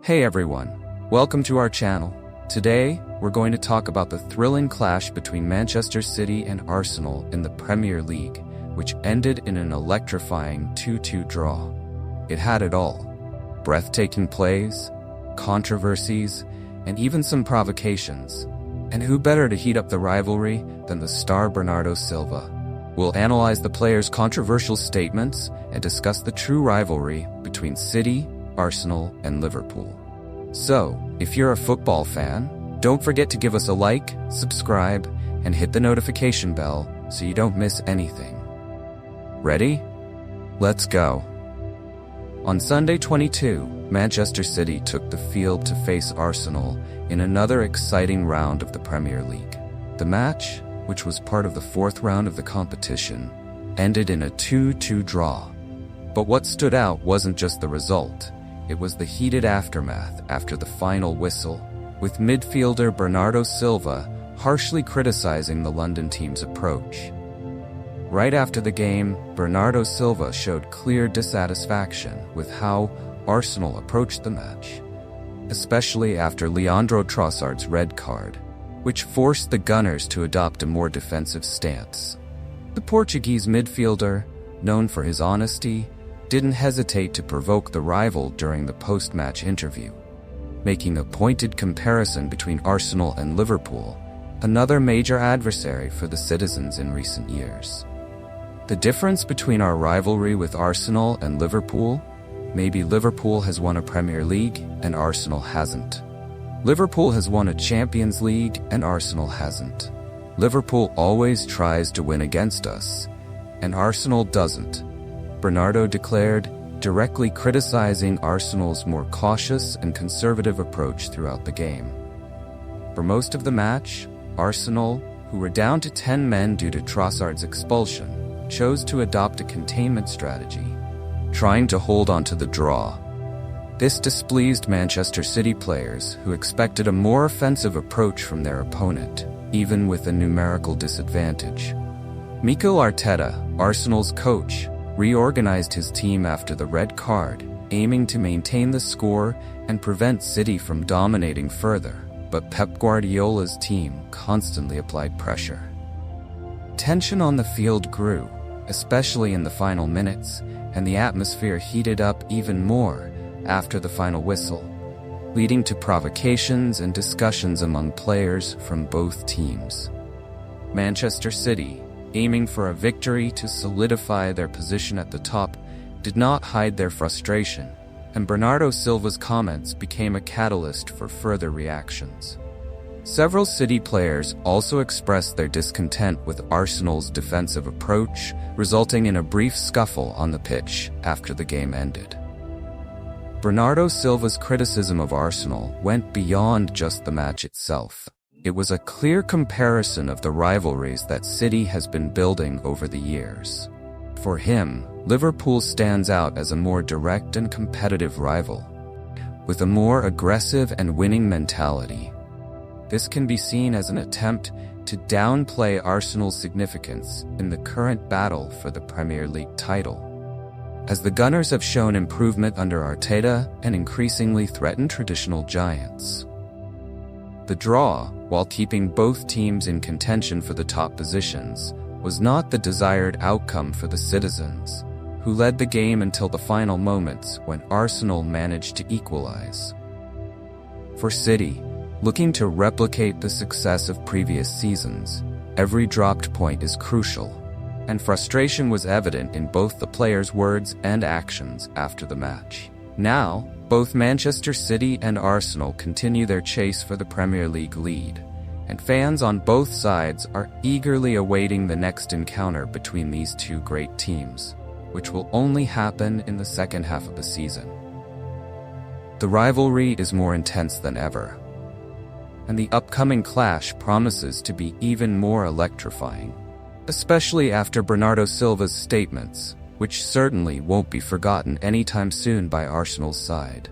Hey everyone, welcome to our channel. Today, we're going to talk about the thrilling clash between Manchester City and Arsenal in the Premier League, which ended in an electrifying 2-2 draw. It had it all: breathtaking plays, controversies, and even some provocations. And who better to heat up the rivalry than the star Bernardo Silva? We'll analyze the player's controversial statements and discuss the true rivalry between City, Arsenal, and Liverpool. So, if you're a football fan, don't forget to give us a like, subscribe, and hit the notification bell so you don't miss anything. Ready? Let's go. On Sunday 22, Manchester City took the field to face Arsenal in another exciting round of the Premier League. The match, which was part of the fourth round of the competition, ended in a 2-2 draw. But what stood out wasn't just the result. It was the heated aftermath after the final whistle, with midfielder Bernardo Silva harshly criticizing the London team's approach. Right after the game, Bernardo Silva showed clear dissatisfaction with how Arsenal approached the match, especially after Leandro Trossard's red card, which forced the Gunners to adopt a more defensive stance. The Portuguese midfielder, known for his honesty, didn't hesitate to provoke the rival during the post-match interview, making a pointed comparison between Arsenal and Liverpool, another major adversary for the citizens in recent years. The difference between our rivalry with Arsenal and Liverpool? Maybe Liverpool has won a Premier League and Arsenal hasn't. Liverpool has won a Champions League and Arsenal hasn't. Liverpool always tries to win against us, and Arsenal doesn't, Bernardo declared, directly criticizing Arsenal's more cautious and conservative approach throughout the game. For most of the match, Arsenal, who were down to 10 men due to Trossard's expulsion, chose to adopt a containment strategy, trying to hold on to the draw. This displeased Manchester City players who expected a more offensive approach from their opponent, even with a numerical disadvantage. Mikel Arteta, Arsenal's coach, reorganized his team after the red card, aiming to maintain the score and prevent City from dominating further, but Pep Guardiola's team constantly applied pressure. Tension on the field grew, especially in the final minutes, and the atmosphere heated up even more after the final whistle, leading to provocations and discussions among players from both teams. Manchester City, aiming for a victory to solidify their position at the top, did not hide their frustration, and Bernardo Silva's comments became a catalyst for further reactions. Several City players also expressed their discontent with Arsenal's defensive approach, resulting in a brief scuffle on the pitch after the game ended. Bernardo Silva's criticism of Arsenal went beyond just the match itself. It was a clear comparison of the rivalries that City has been building over the years. For him, Liverpool stands out as a more direct and competitive rival, with a more aggressive and winning mentality. This can be seen as an attempt to downplay Arsenal's significance in the current battle for the Premier League title, as the Gunners have shown improvement under Arteta and increasingly threaten traditional giants. The draw, while keeping both teams in contention for the top positions, was not the desired outcome for the citizens, who led the game until the final moments when Arsenal managed to equalize. For City, looking to replicate the success of previous seasons, every dropped point is crucial, and frustration was evident in both the players' words and actions after the match. Now, both Manchester City and Arsenal continue their chase for the Premier League lead, and fans on both sides are eagerly awaiting the next encounter between these two great teams, which will only happen in the second half of the season. The rivalry is more intense than ever, and the upcoming clash promises to be even more electrifying, especially after Bernardo Silva's statements, which certainly won't be forgotten anytime soon by Arsenal's side.